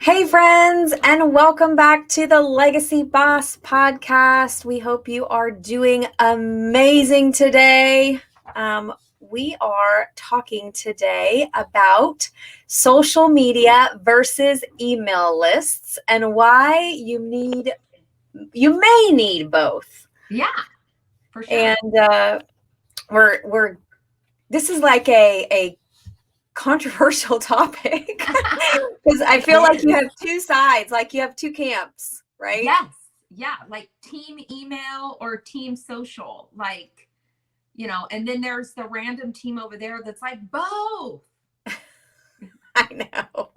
Hey, friends, and welcome back to the Legacy Boss podcast. We hope you are doing amazing today. We are talking today about social media versus email lists and why you may need both. Yeah, for sure. And this is like a controversial topic because I feel like you have two sides, like you have two camps, right? Yes. Yeah. Like team email or team social. Like, and then there's the random team over there that's like both. I know.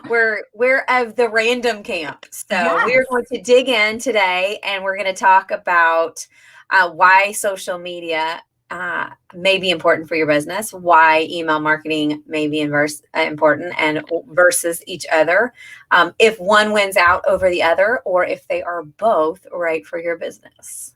We're of the random camp. So Yes. we're going to dig in today and we're going to talk about why social media may be important for your business, why email marketing may be important and versus each other, if one wins out over the other, or if they are both right for your business.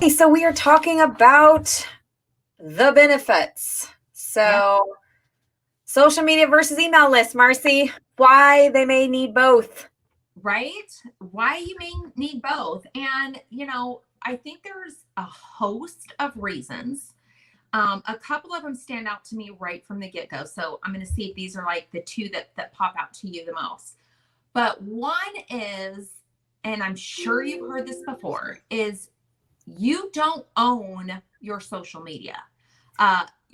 So we are talking about the benefits. So social media versus email lists, Marcy, why they may need both. Right? Why you may need both. And, I think there's a host of reasons. A couple of them stand out to me right from the get-go. So I'm going to see if these are like the two that pop out to you the most. But one is, and I'm sure you've heard this before, is you don't own your social media,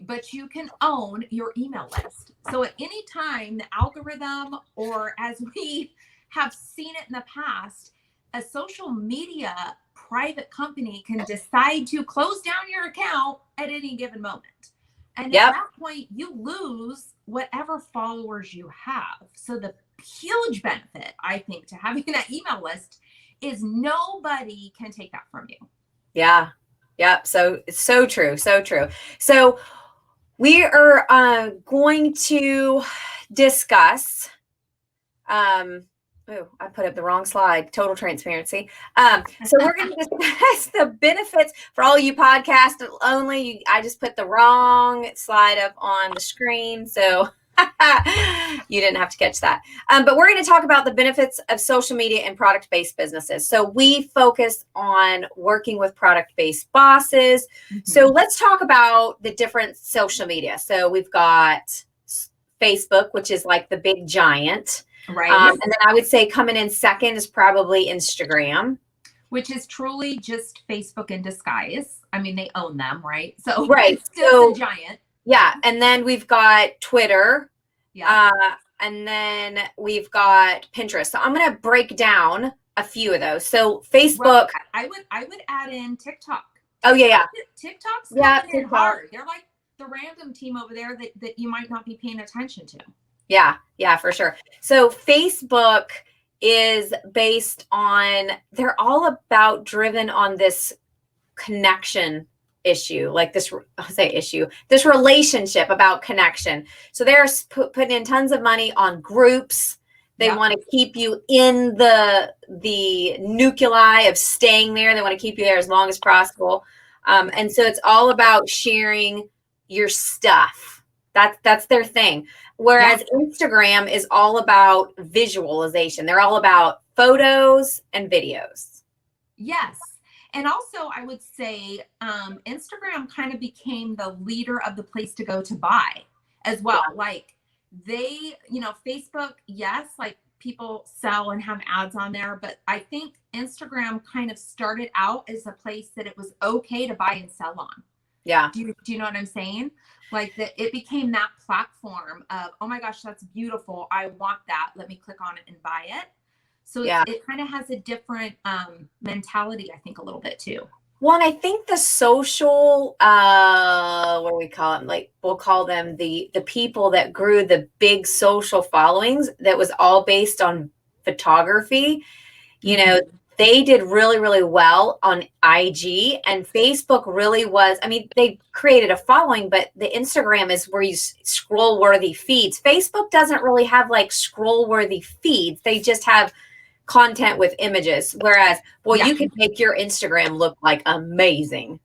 but you can own your email list. So at any time, the algorithm, or as we have seen it in the past, a social media private company can decide to close down your account at any given moment. And at that point, you lose whatever followers you have. So the huge benefit, I think, to having that email list is nobody can take that from you. Yeah. So it's so true. So we are going to discuss. I put up the wrong slide. Total transparency. So we're going to discuss the benefits for all you podcast only. I just put the wrong slide up on the screen, so you didn't have to catch that. But we're going to talk about the benefits of social media and product-based businesses. So we focus on working with product-based bosses. Mm-hmm. So let's talk about the different social media. So we've got Facebook, which is like the big giant. Right. And then I would say coming in second is probably Instagram. Which is truly just Facebook in disguise. I mean, they own them, right? So right. It's still the giant. Yeah. And then we've got Twitter. Yeah. And then we've got Pinterest. So I'm going to break down a few of those. So Facebook. Well, I would add in TikTok. Oh, yeah. TikTok's coming in hard. They're like the random team over there that you might not be paying attention to. Yeah, for sure. So Facebook is based on, they're all about driven on this connection issue, like this relationship about connection. So they're putting in tons of money on groups. They want to keep you in the nuclei of staying there. They want to keep you there as long as possible. And so it's all about sharing your stuff. That's their thing. Whereas Instagram is all about visualization. They're all about photos and videos. Yes. And also I would say Instagram kind of became the leader of the place to go to buy as well. Yeah. Like they, Facebook, yes, like people sell and have ads on there, but I think Instagram kind of started out as a place that it was okay to buy and sell on. Yeah. Do you know what I'm saying? Like that it became that platform of, oh my gosh, that's beautiful. I want that. Let me click on it and buy it. So it kind of has a different mentality, I think, a little bit too. Well, and I think the social, what do we call them? Like we'll call them the people that grew the big social followings that was all based on photography. they did really, really well on IG, and Facebook really was, I mean, they created a following, but the Instagram is where you scroll worthy feeds. Facebook doesn't really have like scroll worthy feeds. They just have content with images. Whereas, boy, you can make your Instagram look like amazing.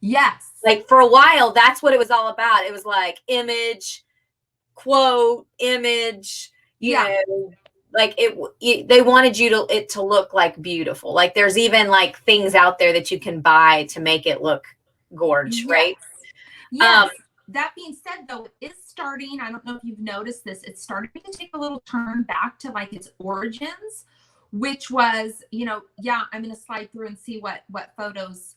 Yes. Like for a while, that's what it was all about. It was like image, quote, image, you know, like they wanted it to look like beautiful. Like there's even like things out there that you can buy to make it look gorge, right? Yes. That being said, though, it is starting, I don't know if you've noticed this, it's starting to take a little turn back to like its origins, which was, you know, I'm going to slide through and see what photos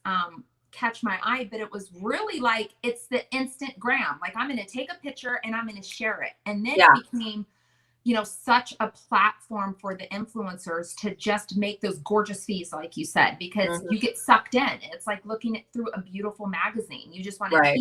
catch my eye, but it was really like, it's the instant gram. Like I'm going to take a picture and I'm going to share it. And then it became, you know, such a platform for the influencers to just make those gorgeous feeds, like you said, because you get sucked in. It's like looking at through a beautiful magazine. You just want to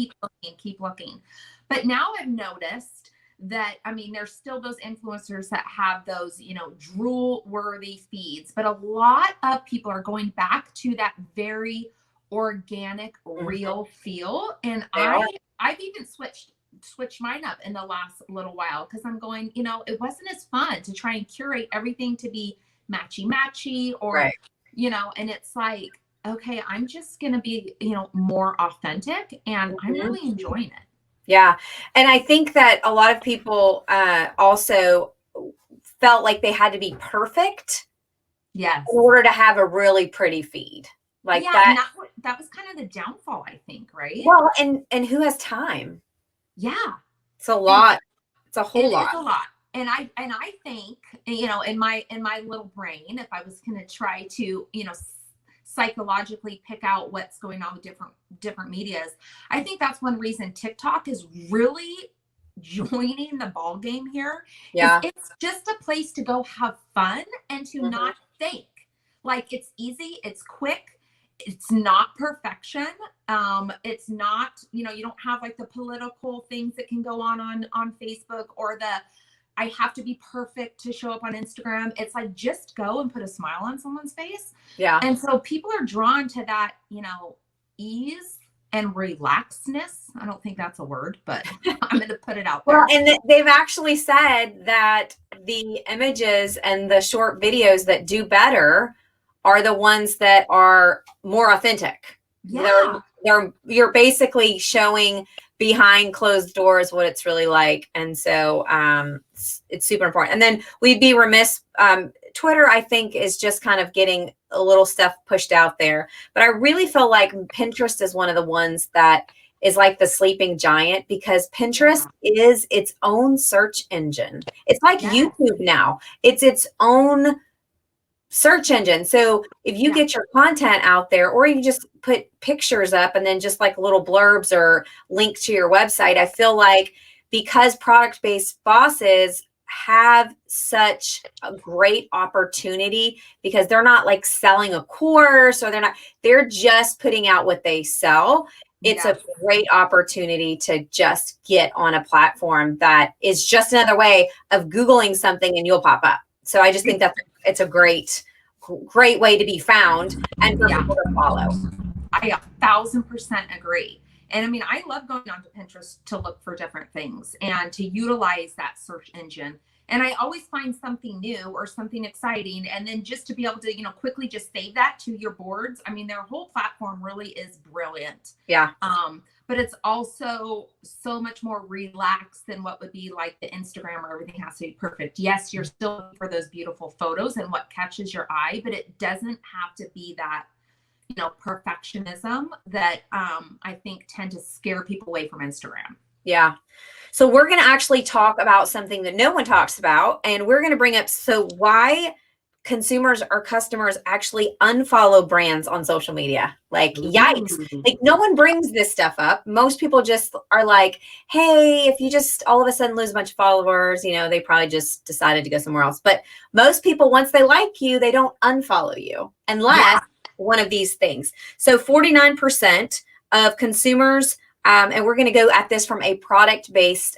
keep looking. But now I've noticed that, I mean, there's still those influencers that have those, you know, drool worthy feeds, but a lot of people are going back to that very organic, real feel. And I've even switched mine up in the last little while, because I'm going, you know, it wasn't as fun to try and curate everything to be matchy or you know, and it's like, okay, I'm just gonna be, you know, more authentic, and I'm really enjoying it. Yeah. And I think that a lot of people also felt like they had to be perfect in order to have a really pretty feed. Like that was kind of the downfall, I think, right? Well, and who has time? Yeah. It's a lot. It's a whole lot. It's a lot. And I think, you know, in my little brain, if I was going to try to, you know, psychologically pick out what's going on with different medias, I think that's one reason TikTok is really joining the ball game here. It's just a place to go have fun and to not think. Like it's easy, it's quick. It's not perfection. It's not, you know, you don't have like the political things that can go on Facebook, or the I have to be perfect to show up on Instagram. It's like, just go and put a smile on someone's face. Yeah. And so people are drawn to that, you know, ease and relaxedness. I don't think that's a word, but I'm going to put it out there. Well, and they've actually said that the images and the short videos that do better are the ones that are more authentic. You're basically showing behind closed doors what it's really like. And so it's super important. And then we'd be remiss, Twitter, I think, is just kind of getting a little stuff pushed out there. But I really feel like Pinterest is one of the ones that is like the sleeping giant, because Pinterest is its own search engine. It's like YouTube now. It's its own search engine. So if you get your content out there, or you just put pictures up and then just like little blurbs or link to your website, I feel like because product-based bosses have such a great opportunity, because they're not like selling a course, or they're just putting out what they sell. It's a great opportunity to just get on a platform that is just another way of Googling something and you'll pop up. So I just think that it's a great way to be found and for people to follow. I 1,000% agree. And I mean, I love going onto Pinterest to look for different things and to utilize that search engine. And I always find something new or something exciting. And then just to be able to, you know, quickly just save that to your boards. I mean, their whole platform really is brilliant. Yeah. But it's also so much more relaxed than what would be like the Instagram, where everything has to be perfect. Yes, you're still looking for those beautiful photos and what catches your eye, but it doesn't have to be that, you know, perfectionism that I think tend to scare people away from Instagram. Yeah. So we're going to actually talk about something that no one talks about, and we're going to bring up, so why consumers or customers actually unfollow brands on social media. Like, yikes. Like, no one brings this stuff up. Most people just are like, hey, if you just all of a sudden lose a bunch of followers, you know, they probably just decided to go somewhere else. But most people, once they like you, they don't unfollow you unless one of these things. So 49% of consumers, and we're going to go at this from a product-based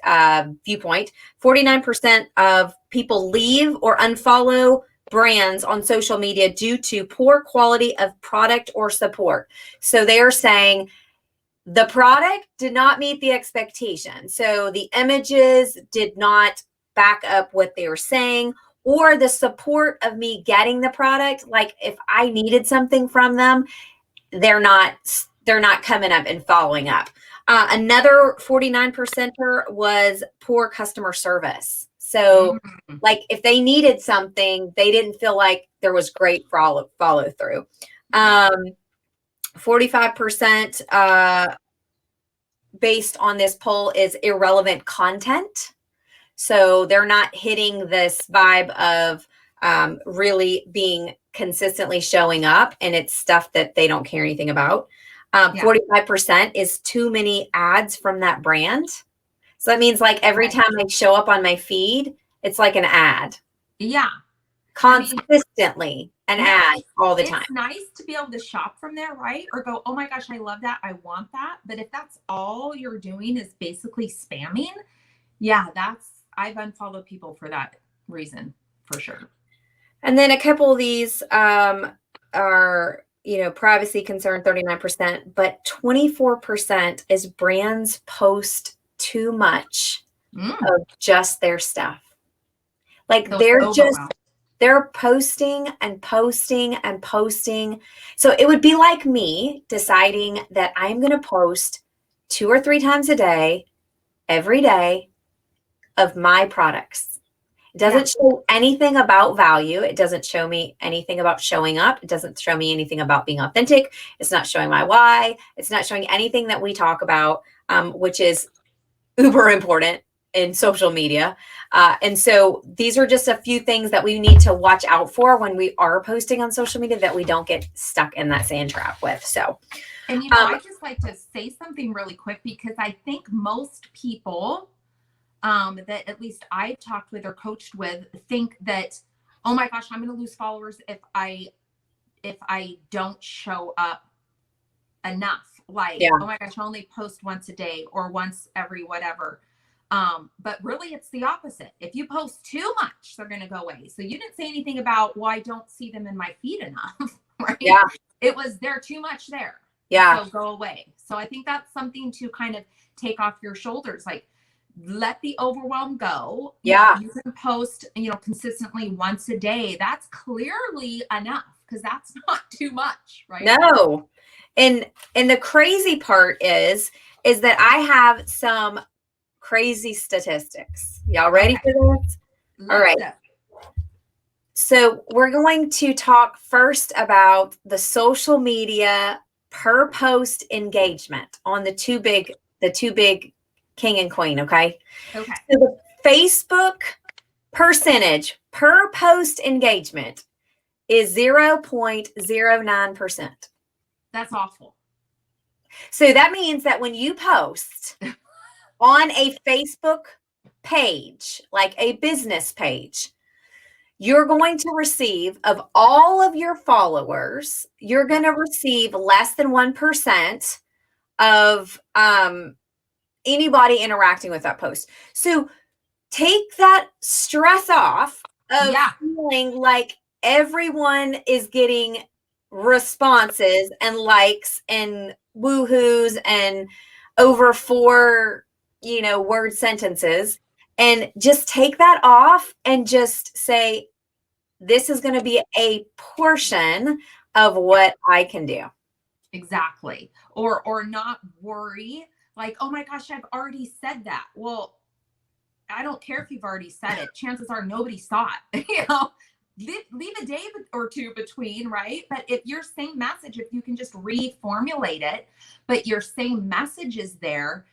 viewpoint, 49% of people leave or unfollow brands on social media due to poor quality of product or support. So they are saying the product did not meet the expectation. So the images did not back up what they were saying, or the support of me getting the product. Like if I needed something from them, they're not coming up and following up. Another 49%er was poor customer service. So like if they needed something, they didn't feel like there was great follow through. 45% based on this poll is irrelevant content. So they're not hitting this vibe of really being consistently showing up, and it's stuff that they don't care anything about. 45% is too many ads from that brand. So that means like every time I show up on my feed, it's like an ad. Yeah. Consistently an ad all the time. It's nice to be able to shop from there, right? Or go, oh my gosh, I love that. I want that. But if that's all you're doing is basically spamming, I've unfollowed people for that reason, for sure. And then a couple of these are, privacy concern, 39%, but 24% is brands post too much of just their stuff. Like they're posting and posting and posting. So it would be like me deciding that I'm going to post 2 or 3 times a day, every day, of my products. It doesn't show anything about value. It doesn't show me anything about showing up. It doesn't show me anything about being authentic. It's not showing my why. It's not showing anything that we talk about, which is uber important in social media. And so these are just a few things that we need to watch out for when we are posting on social media, that we don't get stuck in that sand trap with. So, and I just like to say something really quick, because I think most people that at least I've talked with or coached with think that, oh my gosh, I'm going to lose followers if I don't show up enough. Like, oh my gosh, I only post once a day or once every whatever. But really it's the opposite. If you post too much, they're going to go away. So you didn't say anything about, well, I don't see them in my feed enough, right? Yeah. It was, they're too much there. Yeah. So go away. So I think that's something to kind of take off your shoulders. Like, let the overwhelm go. Yeah. You can post, consistently once a day. That's clearly enough, because that's not too much, right? No. And the crazy part is that I have some crazy statistics. Y'all ready for this? All right. So we're going to talk first about the social media per post engagement on the two big king and queen. Okay. So the Facebook percentage per post engagement is 0.09%. That's awful. So that means that when you post on a Facebook page, like a business page, you're going to receive, of all of your followers, you're going to receive less than 1% of anybody interacting with that post. So take that stress off of feeling like everyone is getting responses and likes and woohoos and over 4 word sentences, and just take that off and just say, this is going to be a portion of what I can do. Exactly. Or not worry like, oh my gosh, I've already said that. Well, I don't care if you've already said it. Chances are nobody saw it. Leave a day or two between, right? But if your same message, if you can just reformulate it, but your same message is there,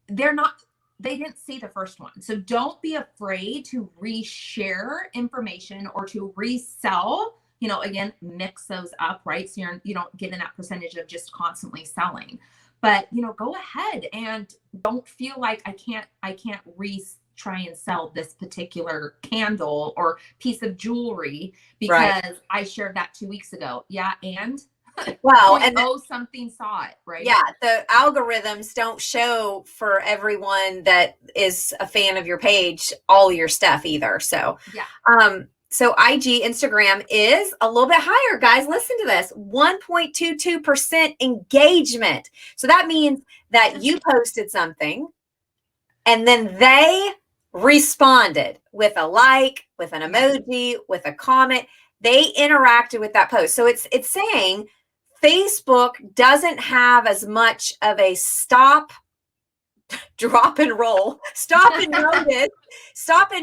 they didn't see the first one. So don't be afraid to reshare information or to resell, again, mix those up, right? So you don't get in that percentage of just constantly selling, but, go ahead and don't feel like I can't try and sell this particular candle or piece of jewelry because I shared that 2 weeks ago. Yeah. And something saw it, right? Yeah. The algorithms don't show for everyone that is a fan of your page all your stuff either. So, So Instagram is a little bit higher, guys. Listen to this, 1.22% engagement. So that means that you posted something and then they responded with a like, with an emoji, with a comment. They interacted with that post. So it's saying Facebook doesn't have as much of a stop, drop and roll, stop and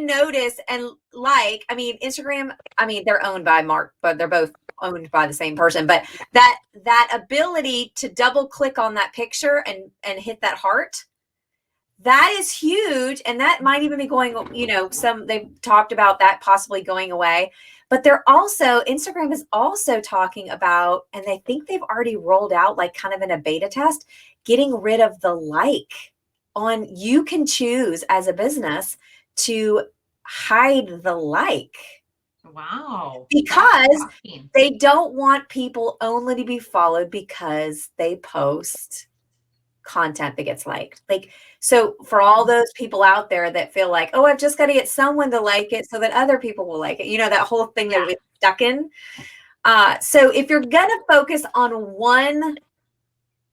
notice and like. I mean, Instagram, I mean, they're owned by Mark, but they're both owned by the same person. But that ability to double click on that picture and hit that heart, that is huge. And that might even be going, they've talked about that possibly going away. But Instagram is also talking about, and they think they've already rolled out, like kind of in a beta test, getting rid of the like on. You can choose as a business to hide the like. Wow. Because they don't want people only to be followed because they post content that gets liked. So for all those people out there that feel like, oh, I've just got to get someone to like it so that other people will like it, that whole thing that we're stuck in. So if you're going to focus on one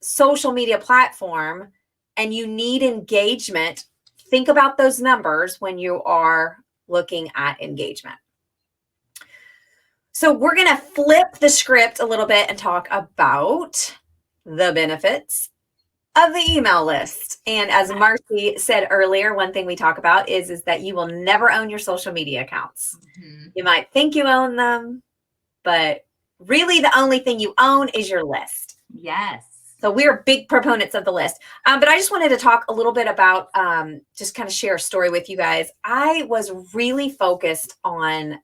social media platform and you need engagement, think about those numbers when you are looking at engagement. So we're going to flip the script a little bit and talk about the benefits of the email list. And as Marcy said earlier, one thing we talk about is that you will never own your social media accounts. Mm-hmm. You might think you own them, but really the only thing you own is your list. Yes. So we're big proponents of the list. But I just wanted to talk a little bit about, just kind of share a story with you guys. I was really focused on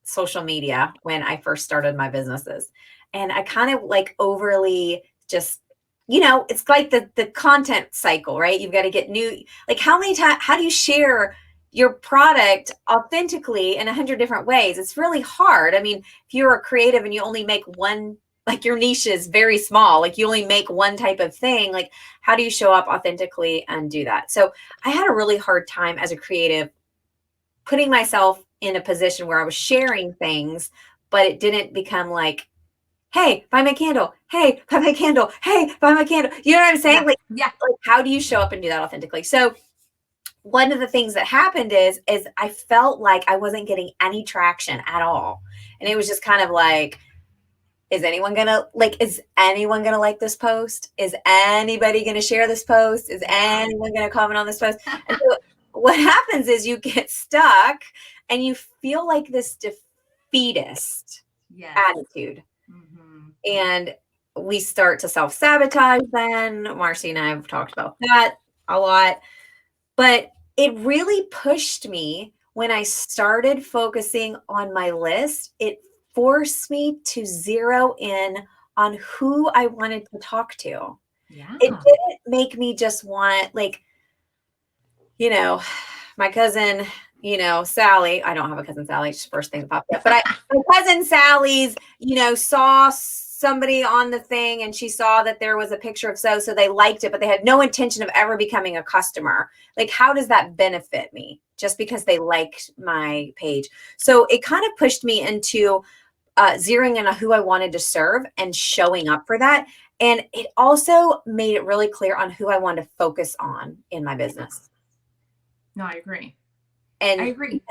social media when I first started my businesses. And I kind of like overly just, it's like the content cycle, right? You've got to get new, like how do you share your product authentically in 100 different ways? It's really hard. I mean, if you're a creative and you only make one, like your niche is very small, like you only make one type of thing, like how do you show up authentically and do that? So I had a really hard time as a creative putting myself in a position where I was sharing things, but it didn't become like, hey, buy my candle. Hey, buy my candle. Hey, buy my candle. You know what I'm saying? Yeah. Like how do you show up and do that authentically? So one of the things that happened is I felt like I wasn't getting any traction at all. And it was just kind of like, is anyone gonna like this post? Is anybody gonna share this post? Is anyone gonna comment on this post? And so what happens is you get stuck and you feel like this defeatist attitude. Mm-hmm. And we start to self-sabotage then. Marcy and I have talked about that a lot. But it really pushed me when I started focusing on my list. It forced me to zero in on who I wanted to talk to. Yeah. It didn't make me just want, like, my cousin, Sally. I don't have a cousin Sally. It's the first thing that popped up. But my cousin Sally's, saw somebody on the thing and she saw that there was a picture of so they liked it, but they had no intention of ever becoming a customer. Like, how does that benefit me just because they liked my page? So it kind of pushed me into zeroing in on who I wanted to serve and showing up for that. And it also made it really clear on who I wanted to focus on in my business. No, I agree. And I agree.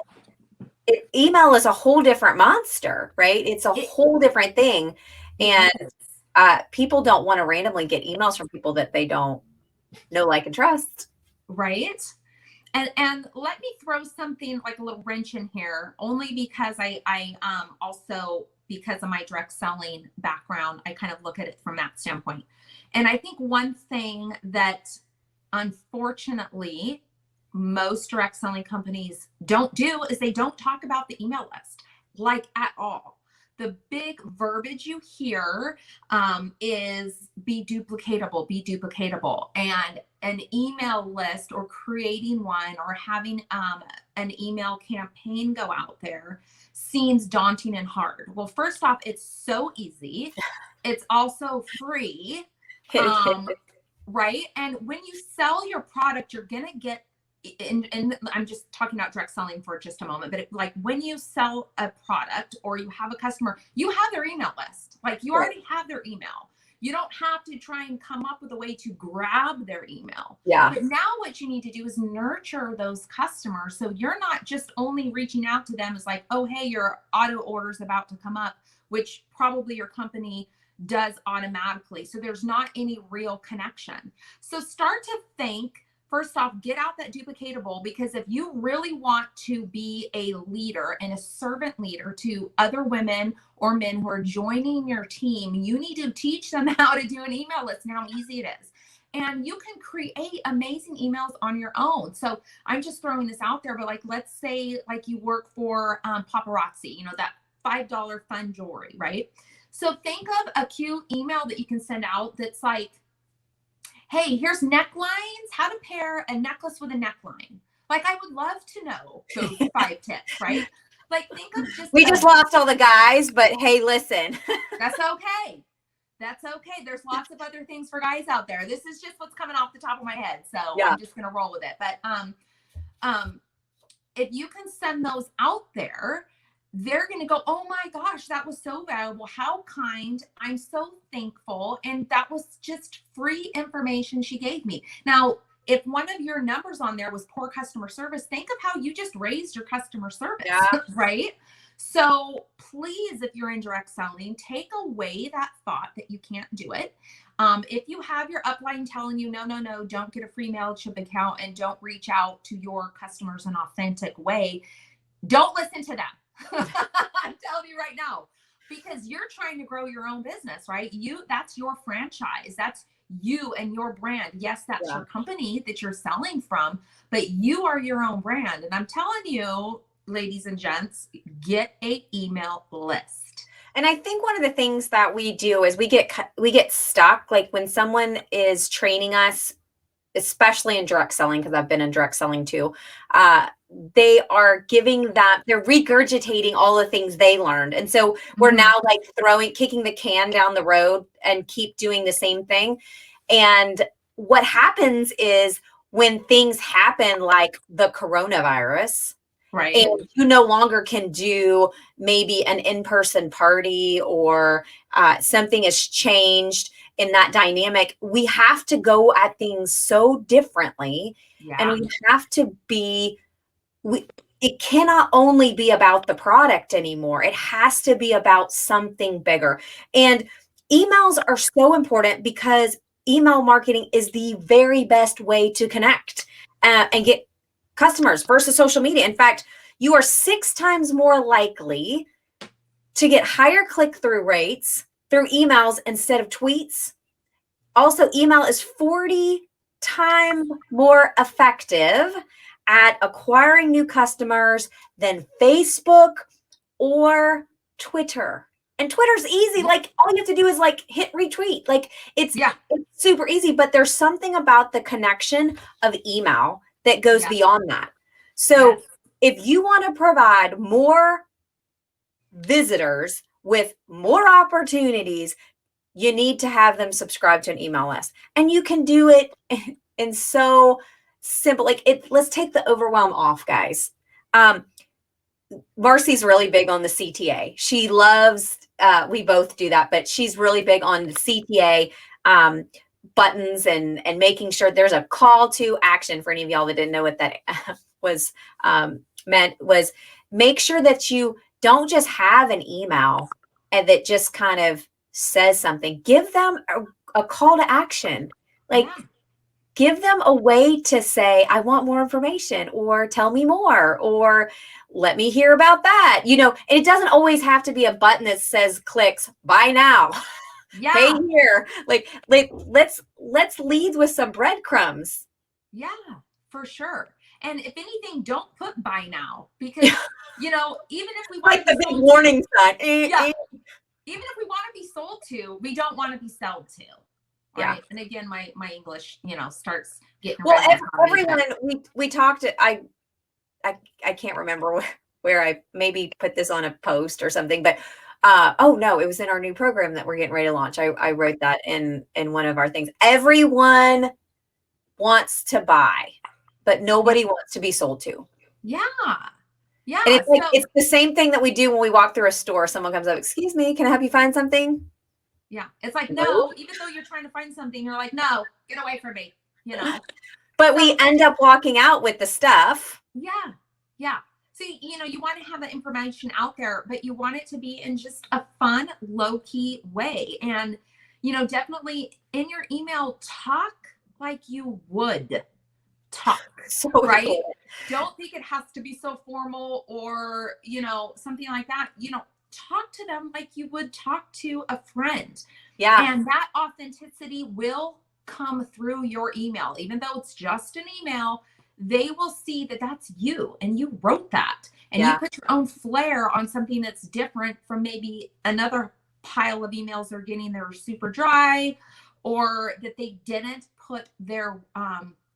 Email is a whole different monster, right? It's a whole different thing. And people don't want to randomly get emails from people that they don't know, like, and trust. Right. And let me throw something like a little wrench in here, only because I also, because of my direct selling background, I kind of look at it from that standpoint. And I think one thing that unfortunately most direct selling companies don't do is they don't talk about the email list, like, at all. The big verbiage you hear is be duplicatable. And an email list or creating one or having an email campaign go out there seems daunting and hard. Well, first off, it's so easy. It's also free, right? And when you sell your product, you're going to get and I'm just talking about direct selling for just a moment, but like when you sell a product or you have a customer, you have their email list. Like you already have their email. You don't have to try and come up with a way to grab their email. Yeah. But now what you need to do is nurture those customers. So you're not just only reaching out to them as like, oh, hey, your auto order's about to come up, which probably your company does automatically. So there's not any real connection. So start to think, first off, get out that duplicatable, because if you really want to be a leader and a servant leader to other women or men who are joining your team, you need to teach them how to do an email list and how easy it is. And you can create amazing emails on your own. So I'm just throwing this out there, but like, let's say like you work for paparazzi, you know, that $5 fun jewelry, right? So think of a cute email that you can send out that's like, hey, here's necklines, how to pair a necklace with a neckline. Like, I would love to know those 5 tips, right? Like, think of just— We just lost all the guys, but hey, listen. That's okay. That's okay. There's lots of other things for guys out there. This is just what's coming off the top of my head. So yeah. I'm just going to roll with it. But if you can send those out there, they're going to go, oh my gosh, that was so valuable. How kind. I'm so thankful. And that was just free information she gave me. Now, if one of your numbers on there was poor customer service, think of how you just raised your customer service, right? So please, if you're in direct selling, take away that thought that you can't do it. If you have your upline telling you, no, don't get a free MailChimp account and don't reach out to your customers in an authentic way, don't listen to them. I'm telling you right now, because you're trying to grow your own business, right? That's your franchise. That's you and your brand. Yes, that's your company that you're selling from, but you are your own brand. And I'm telling you, ladies and gents, get an email list. And I think one of the things that we do is we get stuck. Like when someone is training us, especially in direct selling, because I've been in direct selling too, they are they're regurgitating all the things they learned. And so we're now like kicking the can down the road and keep doing the same thing. And what happens is when things happen like the coronavirus, right, and you no longer can do maybe an in-person party or something has changed in that dynamic, we have to go at things so differently. And we have to be, it cannot only be about the product anymore. It has to be about something bigger. And emails are so important because email marketing is the very best way to connect and get customers versus social media. In fact, you are 6 times more likely to get higher click-through rates through emails instead of tweets. Also, email is 40 times more effective at acquiring new customers than Facebook or Twitter. And Twitter's easy. Like all you have to do is like hit retweet. Like it's super easy, but there's something about the connection of email that goes beyond that. So if you want to provide more visitors with more opportunities, you need to have them subscribe to an email list. And you can do it in so simple. Like let's take the overwhelm off, guys. Marcy's really big on the CTA. She loves, we both do that, but she's really big on the CTA buttons and making sure there's a call to action. For any of y'all that didn't know what that was meant, was make sure that you don't just have an email and that just kind of says something. Give them a call to action. Like give them a way to say, I want more information, or tell me more, or let me hear about that. You know, and it doesn't always have to be a button that says clicks, buy now. Pay here. Like let's lead with some breadcrumbs. Yeah, for sure. And if anything, don't put buy now, because you know, even if we want like the big warning sign. Even if we want to be sold to, we don't want to be sold to. Right. And again, my English, you know, starts getting everyone we talked. I can't remember where I maybe put this on a post or something, but oh no, it was in our new program that we're getting ready to launch. I wrote that in one of our things. Everyone wants to buy. but nobody wants to be sold to. Yeah. Yeah. And it's like, So it's the same thing that we do when we walk through a store. Someone comes up, excuse me, can I help you find something? yeah, it's like, No. no, even though you're trying to find something, you're like, no, get away from me, you know? But we So end up walking out with the stuff. yeah. Yeah. So, you want to have the information out there, but you want it to be in just a fun, low key way. And, definitely in your email, talk like you would talk, So right? important. Don't think it has to be so formal or, something like that. Talk to them like you would talk to a friend. Yeah. And that authenticity will come through your email. Even though it's just an email, they will see that that's you and you wrote that. And you put your own flair on something that's different from maybe another pile of emails they're getting that are super dry, or that they didn't put their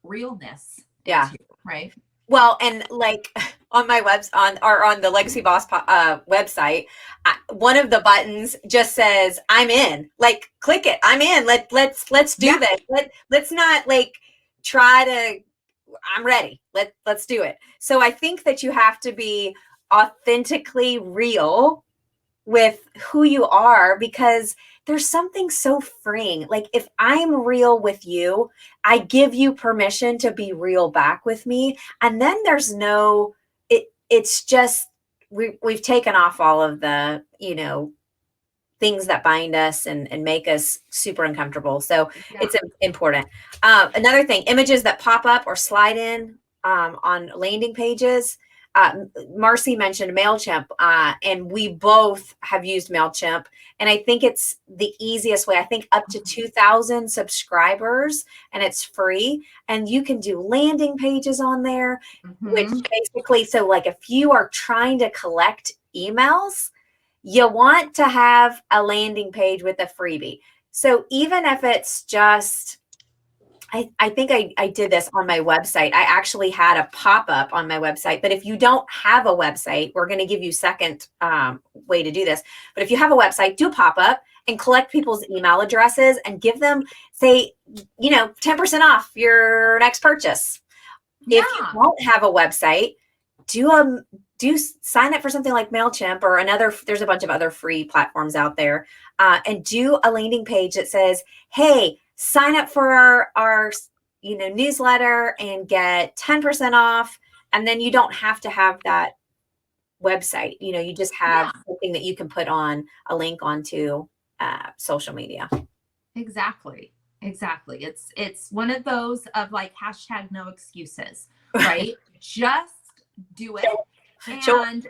realness into, right? Well, and like on my on the Legacy Boss website, one of the buttons just says I'm in. Like, click it. I'm in. Let's do this. Let's not like try to. I'm ready. Let's do it. So I think that you have to be authentically real with who you are, because there's something so freeing. Like, if I'm real with you, I give you permission to be real back with me. And then there's it's just, we've taken off all of the, things that bind us and make us super uncomfortable. So it's important. Another thing, images that pop up or slide in on landing pages. Marcy mentioned MailChimp, and we both have used MailChimp. And I think it's the easiest way. I think up to 2,000 subscribers, and it's free. And you can do landing pages on there, which basically, so like if you are trying to collect emails, you want to have a landing page with a freebie. So even if it's just, I think I did this on my website. I actually had a pop-up on my website, but if you don't have a website, we're going to give you second way to do this. But if you have a website, do a pop-up and collect people's email addresses and give them, say, 10% off your next purchase. Yeah. If you don't have a website, do sign up for something like MailChimp or there's a bunch of other free platforms out there, and do a landing page that says, hey, sign up for our newsletter and get 10% off. And then you don't have to have that website. You just have something that you can put on a link onto social media. Exactly. It's one of those of like hashtag no excuses, right? Just do it. And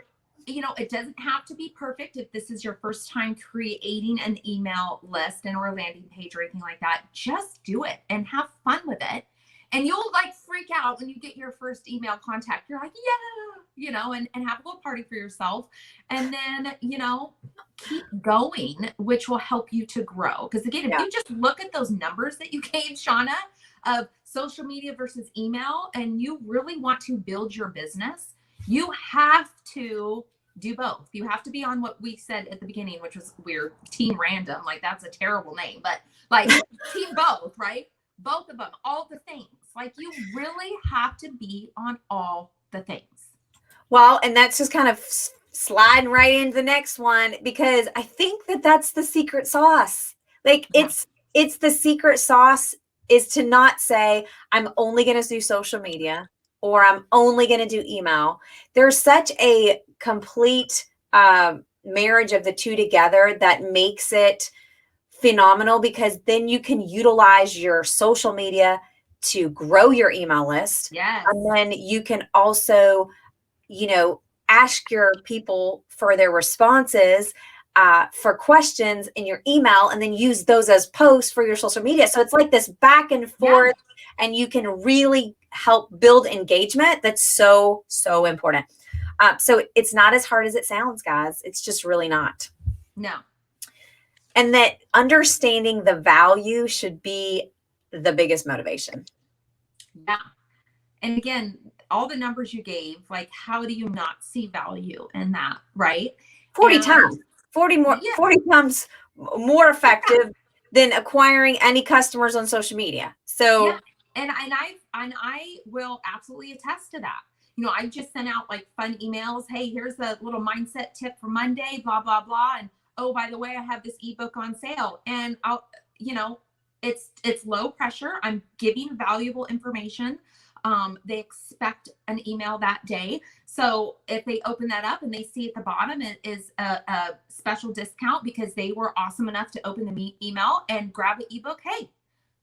it doesn't have to be perfect. If this is your first time creating an email list or a landing page or anything like that, just do it and have fun with it. And you'll like freak out when you get your first email contact. You're like, and have a little party for yourself. And then, keep going, which will help you to grow. Because again, if you just look at those numbers that you gave, Shauna, of social media versus email, and you really want to build your business, you have to do both. You have to be on what we said at the beginning, which was weird, Team Random. Like, that's a terrible name, but like team both, right? Both of them, all the things. Like, you really have to be on all the things. Well, and that's just kind of sliding right into the next one, because I think that that's the secret sauce. Like, it's the secret sauce is to not say, I'm only going to do social media, or I'm only going to do email. There's such a complete marriage of the two together that makes it phenomenal, because then you can utilize your social media to grow your email list. Yes. And then you can also, ask your people for their responses for questions in your email, and then use those as posts for your social media. So it's like this back and forth, and you can really help build engagement. That's so, so important. So it's not as hard as it sounds, guys. It's just really not. No. And that understanding the value should be the biggest motivation. Yeah. And again, all the numbers you gave, like, how do you not see value in that, right? 40 times more effective than acquiring any customers on social media. So And I will absolutely attest to that. You know, I just sent out like fun emails. Hey, here's a little mindset tip for Monday, blah, blah, blah. And oh, by the way, I have this ebook on sale. And I'll, you know, it's low pressure. I'm giving valuable information. They expect an email that day. So if they open that up and they see at the bottom it is a special discount because they were awesome enough to open the email and grab the ebook, hey,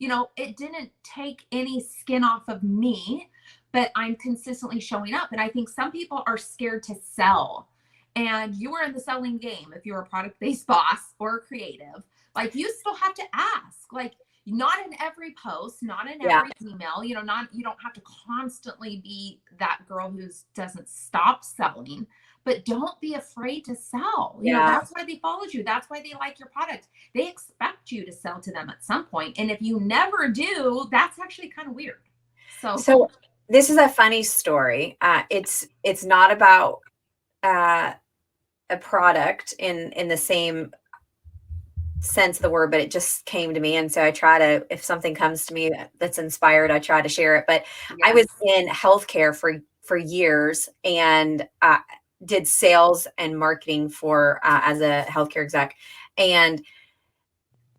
you know, it didn't take any skin off of me, but I'm consistently showing up. And I think some people are scared to sell. And you are in the selling game if you're a product-based boss or a creative. Like, you still have to ask. Like, not in every post, not in every email, you know, you don't have to constantly be that girl who doesn't stop selling, but don't be afraid to sell. You know, that's why they followed you. That's why they like your product. They expect you to sell to them at some point. And if you never do, that's actually kind of weird. So this is a funny story. It's not about a product in the same sense of the word, but it just came to me. And so I try to, if something comes to me that's inspired, I try to share it. But I was in healthcare for years and did sales and marketing for as a healthcare exec. And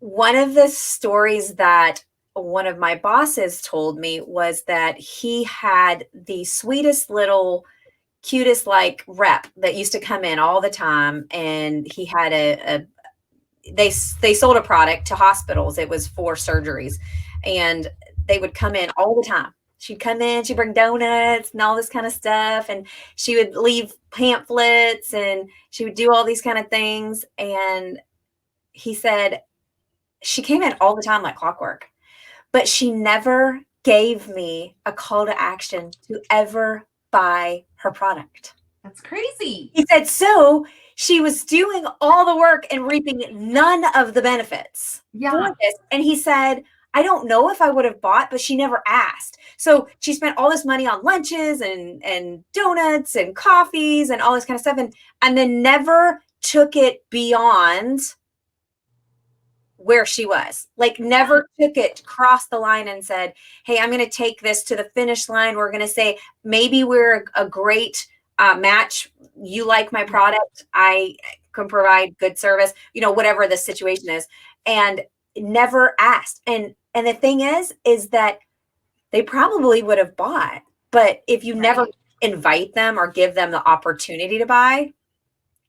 one of the stories that one of my bosses told me was that he had the sweetest little cutest like rep that used to come in all the time. And he had they sold a product to hospitals. It was for surgeries, and they would come in all the time. She'd come in, she'd bring donuts and all this kind of stuff. And she would leave pamphlets and she would do all these kind of things. And he said she came in all the time like clockwork, but she never gave me a call to action to ever buy her product. That's crazy. He said, so she was doing all the work and reaping none of the benefits for this. And he said, I don't know if I would have bought, but she never asked. So she spent all this money on lunches and donuts and coffees and all this kind of stuff. And then never took it beyond where she was. Like, never took it, crossed the line and said, hey, I'm going to take this to the finish line. We're going to say, maybe we're a great match. You like my product. I can provide good service, you know, whatever the situation is. And never asked. And the thing is that they probably would have bought, but if you never invite them or give them the opportunity to buy,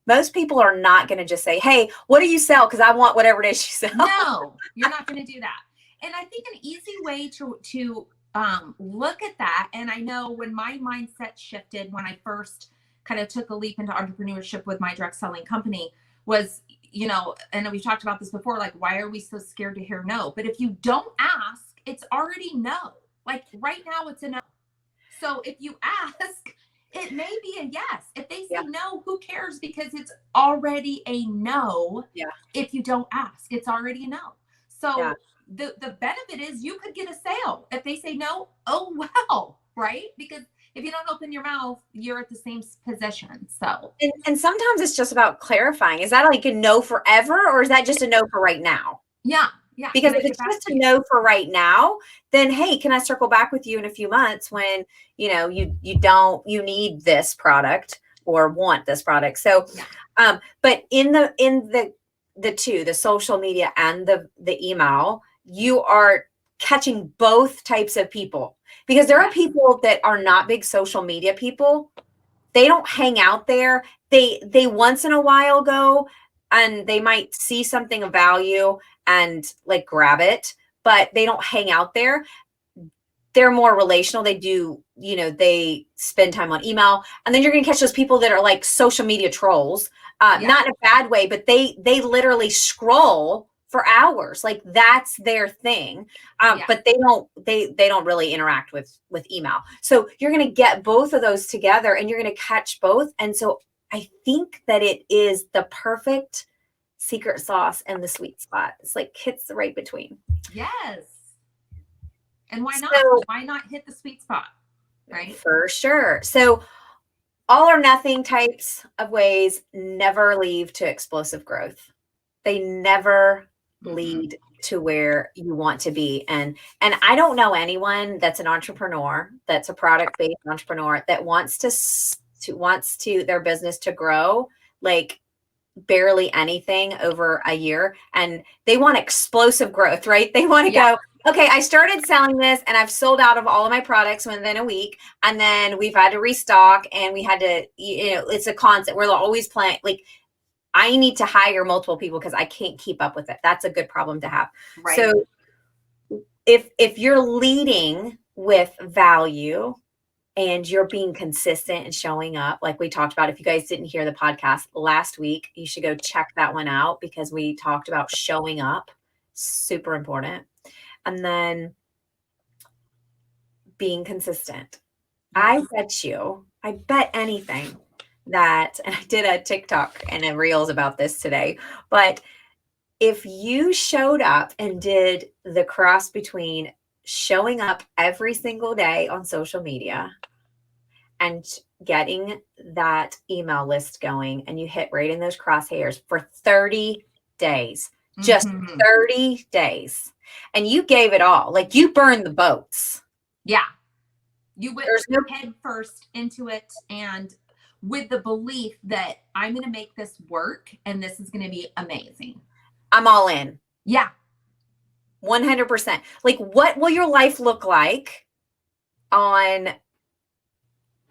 most people are not going to just say, hey, what do you sell? Because I want whatever it is you sell. No, you're not going to do that. And I think an easy way to look at that, and I know when my mindset shifted when I first kind of took a leap into entrepreneurship with my direct selling company was, you know, and we've talked about this before, like, why are we so scared to hear no? But if you don't ask, it's already no. Like, right now it's a no. So if you ask, it may be a yes. If they say no, who cares? Because it's already a no. If you don't ask, it's already a no. So the benefit is you could get a sale. If they say no, oh well, right? Because if you don't open your mouth, you're at the same position. So and sometimes it's just about clarifying. Is that like a no forever, or is that just a no for right now? Yeah. Because if it's just a no for right now, then hey, can I circle back with you in a few months when, you know, you need this product or want this product. So but in the two, the social media and the email, you are catching both types of people, because there are people that are not big social media people. They don't hang out there. They once in a while go and they might see something of value and like grab it, but they don't hang out there. They're more relational. They do, you know, they spend time on email. And then you're going to catch those people that are like social media trolls, not in a bad way, but they literally scroll for hours. Like, that's their thing. But they don't really interact with email. So you're going to get both of those together and you're going to catch both. And so I think that it is the perfect secret sauce and the sweet spot. It's like hits right between. Yes. And why not? Why not hit the sweet spot? Right. For sure. So all or nothing types of ways never lead to explosive growth. They never lead to where you want to be. And I don't know anyone that's an entrepreneur, that's a product-based entrepreneur that wants to their business to grow like barely anything over a year, and they want explosive growth, right? They want to go, okay, I started selling this and I've sold out of all of my products within a week, and then we've had to restock, and we had to, it's a constant. We're always playing, like, I need to hire multiple people because I can't keep up with it. That's a good problem to have. Right. So if you're leading with value and you're being consistent and showing up, like we talked about, if you guys didn't hear the podcast last week, you should go check that one out because we talked about showing up, super important. And then being consistent. Yes. I bet anything that, and I did a TikTok and a Reels about this today, but if you showed up and did the cross between showing up every single day on social media and getting that email list going, and you hit right in those crosshairs for 30 days, just 30 days, and you gave it all, like you burned the boats. Yeah. You went head first into it, and with the belief that I'm going to make this work and this is going to be amazing. I'm all in. Yeah. 100%. Like, what will your life look like on,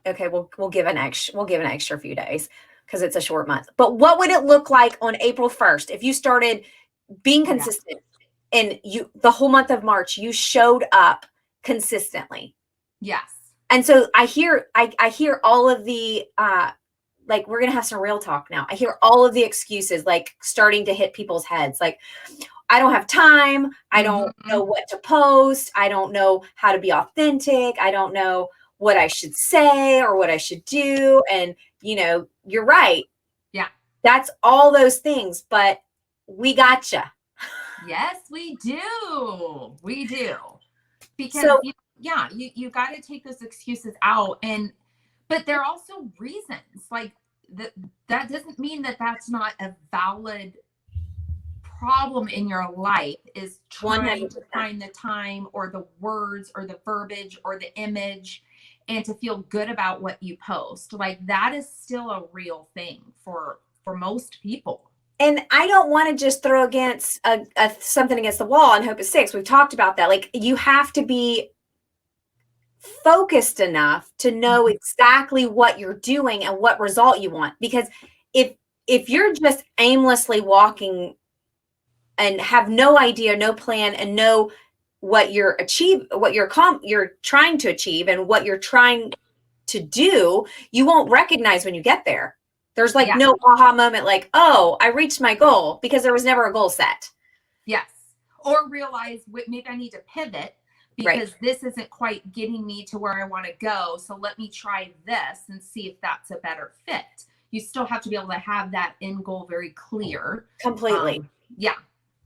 okay, we'll give an extra few days because it's a short month. But what would it look like on April 1st if you started being consistent and the whole month of March, you showed up consistently? Yes. And so I hear all of the, like, we're going to have some real talk now. I hear all of the excuses, like, starting to hit people's heads. Like, I don't have time. I don't know what to post. I don't know how to be authentic. I don't know what I should say or what I should do. And, you're right. Yeah. That's all those things, but we gotcha. Yes, we do. We do. Because, you got to take those excuses out. But there are also reasons, like that doesn't mean that that's not a valid problem in your life, is trying 100%. To find the time or the words or the verbiage or the image and to feel good about what you post. Like, that is still a real thing for most people. And I don't want to just throw against something against the wall and hope it sticks. We've talked about that. Like, you have to be focused enough to know exactly what you're doing and what result you want. Because if you're just aimlessly walking and have no idea, no plan, and know what you're trying to achieve and what you're trying to do, you won't recognize when you get there. There's no aha moment, like, oh, I reached my goal, because there was never a goal set. Yes. Or realize maybe I need to pivot because this isn't quite getting me to where I want to go. So let me try this and see if that's a better fit. You still have to be able to have that end goal very clear. Completely. Yeah.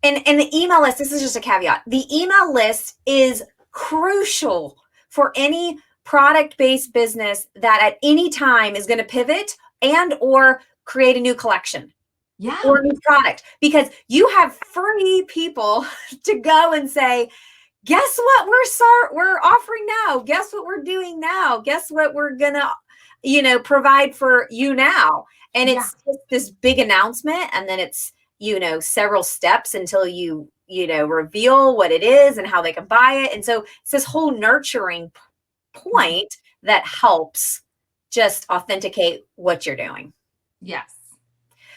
And the email list, this is just a caveat. The email list is crucial for any product-based business that at any time is going to pivot and or create a new collection. Yeah. Or a new product, because you have free people to go and say, guess what we're offering now? Guess what we're doing now? Guess what we're gonna, provide for you now? And it's just this big announcement, and then it's, several steps until you reveal what it is and how they can buy it. And so it's this whole nurturing point that helps just authenticate what you're doing. Yes.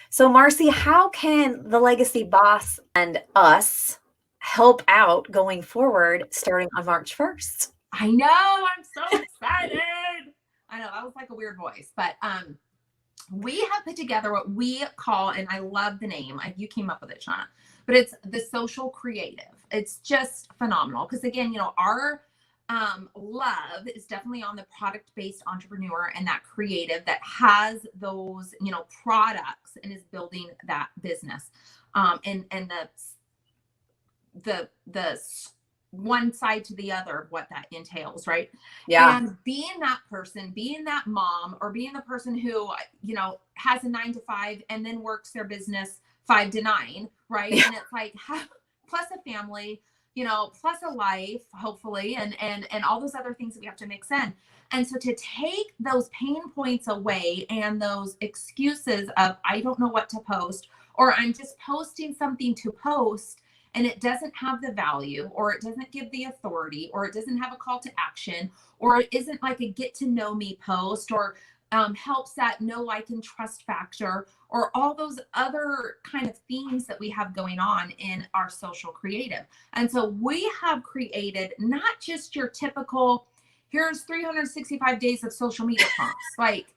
So, Marcy, how can the Legacy Boss and us help out going forward starting on March 1st? I know. I'm so excited. I know that was like a weird voice, but we have put together what we call, and I love the name, you came up with it, Shauna, but it's the social creative. It's just phenomenal because, again, our love is definitely on the product-based entrepreneur and that creative that has those, products and is building that business. And the one side to the other of what that entails, right? Yeah. And being that person, being that mom, or being the person who, has a 9 to 5 and then works their business 5 to 9, right? Yeah. And it's like, plus a family, you know, plus a life, hopefully, and all those other things that we have to mix in. And so to take those pain points away and those excuses of, I don't know what to post, or I'm just posting something to post and it doesn't have the value, or it doesn't give the authority, or it doesn't have a call to action, or it isn't like a get to know me post, or helps that know, like, and trust factor, or all those other kind of themes that we have going on in our social creative. And so we have created not just your typical, here's 365 days of social media prompts. Like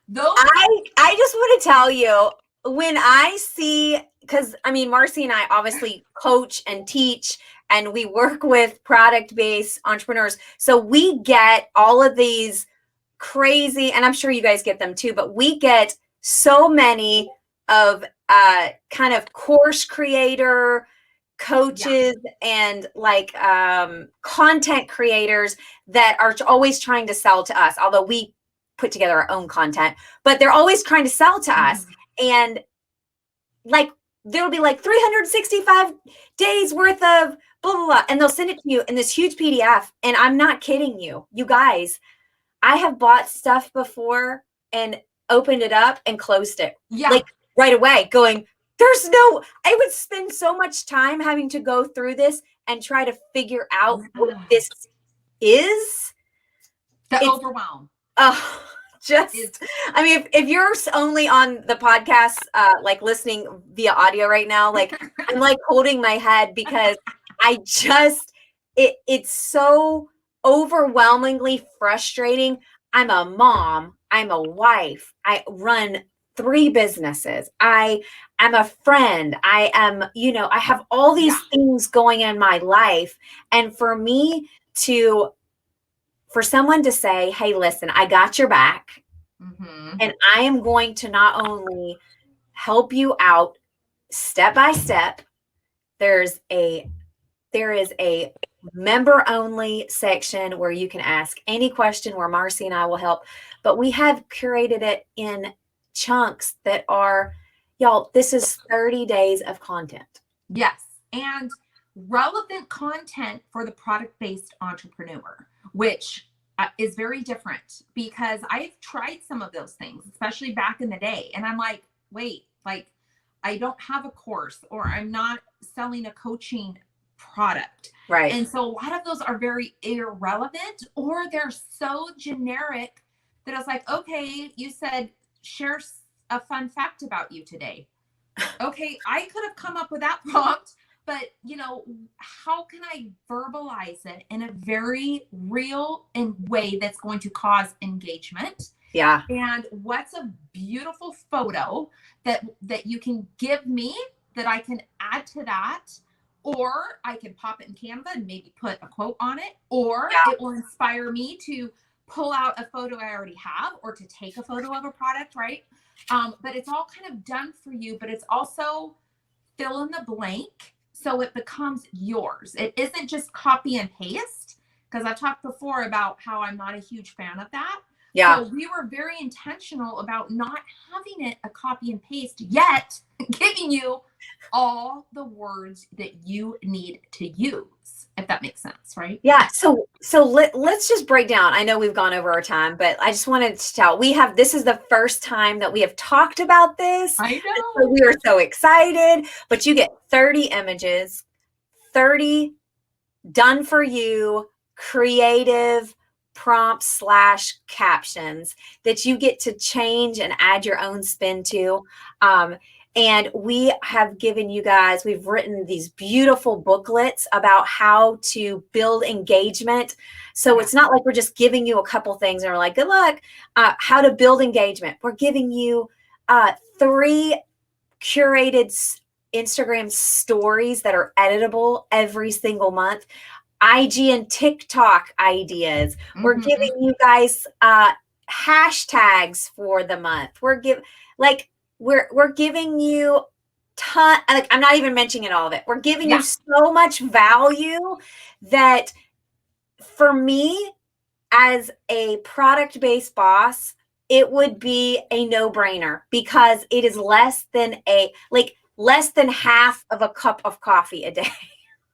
those. I just want to tell you, when I see, because I mean, Marcy and I obviously coach and teach, and we work with product-based entrepreneurs. So we get all of these crazy, and I'm sure you guys get them too, but we get so many of kind of course creator coaches and like content creators that are always trying to sell to us, although we put together our own content, but they're always trying to sell to us. And like there'll be like 365 days worth of blah blah blah, and they'll send it to you in this huge PDF. And I'm not kidding you, you guys, I have bought stuff before and opened it up and closed it. Like right away, going, there's no, I would spend so much time having to go through this and try to figure out what this is. The overwhelm. Just, I mean, if you're only on the podcast, like listening via audio right now, like I'm like holding my head because I just, it's so overwhelmingly frustrating. I'm a mom. I'm a wife. I run 3 businesses. I am a friend. I am, you know, I have all these things going in my life. And for me for someone to say, hey, listen, I got your back. And I am going to not only help you out step by step. There is a member only section where you can ask any question, where Marcy and I will help. But we have curated it in chunks that are, y'all, this is 30 days of content. Yes. And relevant content for the product-based entrepreneur, which is very different, because I've tried some of those things, especially back in the day. And I'm like, wait, like I don't have a course, or I'm not selling a coaching product. Right. And so a lot of those are very irrelevant, or they're so generic that I was like, okay, you said share a fun fact about you today. Okay, I could have come up with that prompt, but you know, how can I verbalize it in a very real way that's going to cause engagement? Yeah. And what's a beautiful photo that you can give me that I can add to that, or I can pop it in Canva and maybe put a quote on it, or it will inspire me to pull out a photo I already have, or to take a photo of a product, right? But it's all kind of done for you, but it's also fill in the blank so it becomes yours. It isn't just copy and paste, because I've talked before about how I'm not a huge fan of that. Yeah. So we were very intentional about not having it a copy and paste, yet giving you all the words that you need to use, if that makes sense, right? Yeah. So let's just break down. I know we've gone over our time, but I just wanted to tell, this is the first time that we have talked about this. I know. So we are so excited, but you get 30 images, 30 done for you, creative prompts / captions that you get to change and add your own spin to. And we have given you guys, we've written these beautiful booklets about how to build engagement. So it's not like we're just giving you a couple things and we're like, good luck, how to build engagement. We're giving you 3 curated Instagram stories that are editable every single month. IG and TikTok ideas. We're giving you guys hashtags for the month. We're giving you like, I'm not even mentioning all of it. We're giving you so much value that for me as a product-based boss, it would be a no-brainer, because it is less than less than half of a cup of coffee a day.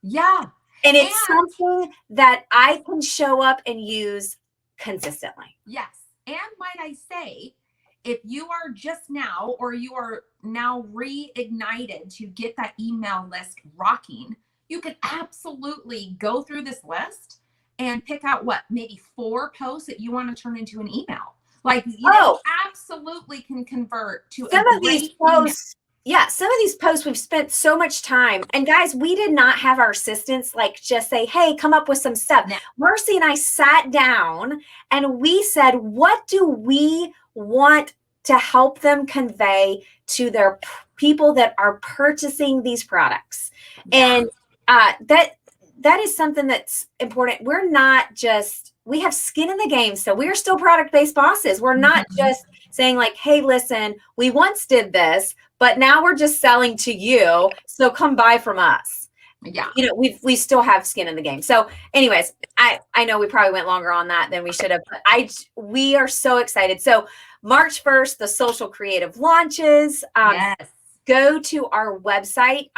Yeah. And it's something that I can show up and use consistently. Yes. And might I say, if you are just now, or you are now reignited to get that email list rocking, you can absolutely go through this list and pick out maybe 4 posts that you want to turn into an email. Like, you absolutely can convert to some of these posts. Yeah, some of these posts we've spent so much time. And guys, we did not have our assistants like just say, hey, come up with some stuff. No. Marcy and I sat down and we said, what do we want to help them convey to their people that are purchasing these products? Yeah. And that is something that's important. We're not just, we have skin in the game. So we're still product-based bosses. We're not just saying like, hey, listen, we once did this, but now we're just selling to you. So come buy from us. Yeah. You know, we still have skin in the game. So anyways, I know we probably went longer on that than we should have, but we are so excited. So March 1st, the social creative launches. Yes. Go to our website.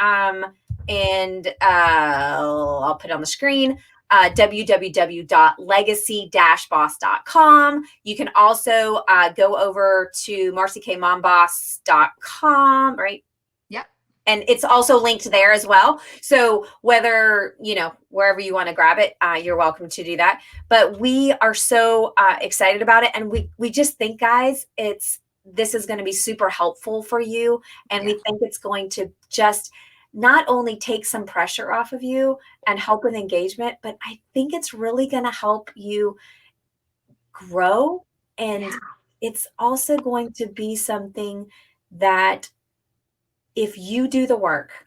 And I'll put it on the screen, www.legacy-boss.com. You can also go over to marcykmomboss.com, right? Yep. And it's also linked there as well. So whether, you know, wherever you want to grab it, you're welcome to do that. But we are so excited about it. And we just think, guys, this is going to be super helpful for you. And we think it's going to just not only take some pressure off of you and help with engagement, but I think it's really going to help you grow. And it's also going to be something that if you do the work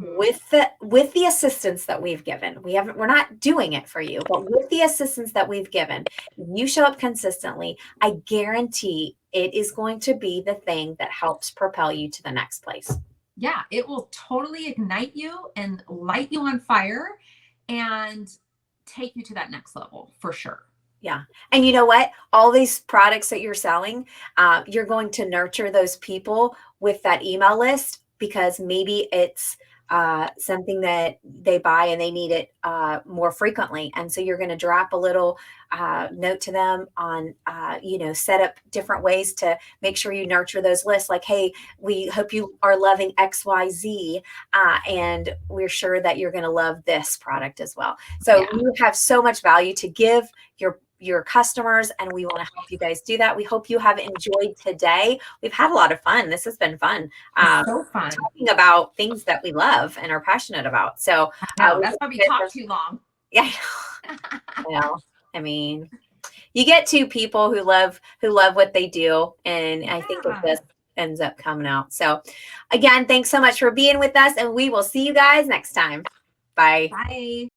with the assistance that we've given, we're not doing it for you, but with the assistance that we've given, you show up consistently, I guarantee it is going to be the thing that helps propel you to the next place. Yeah, it will totally ignite you and light you on fire and take you to that next level for sure. Yeah. And you know what? All these products that you're selling, you're going to nurture those people with that email list because maybe it's something that they buy and they need it more frequently. And so you're going to drop a little note to them on, set up different ways to make sure you nurture those lists. Like, hey, we hope you are loving XYZ, and we're sure that you're going to love this product as well. So you have so much value to give your customers, and we want to help you guys do that. We hope you have enjoyed today. We've had a lot of fun. This has been fun. So fun talking about things that we love and are passionate about. So that's why we talk too long. Yeah. I mean, you get 2 people who love what they do, and I think it just ends up coming out. So again, thanks so much for being with us, and we will see you guys next time. Bye. Bye.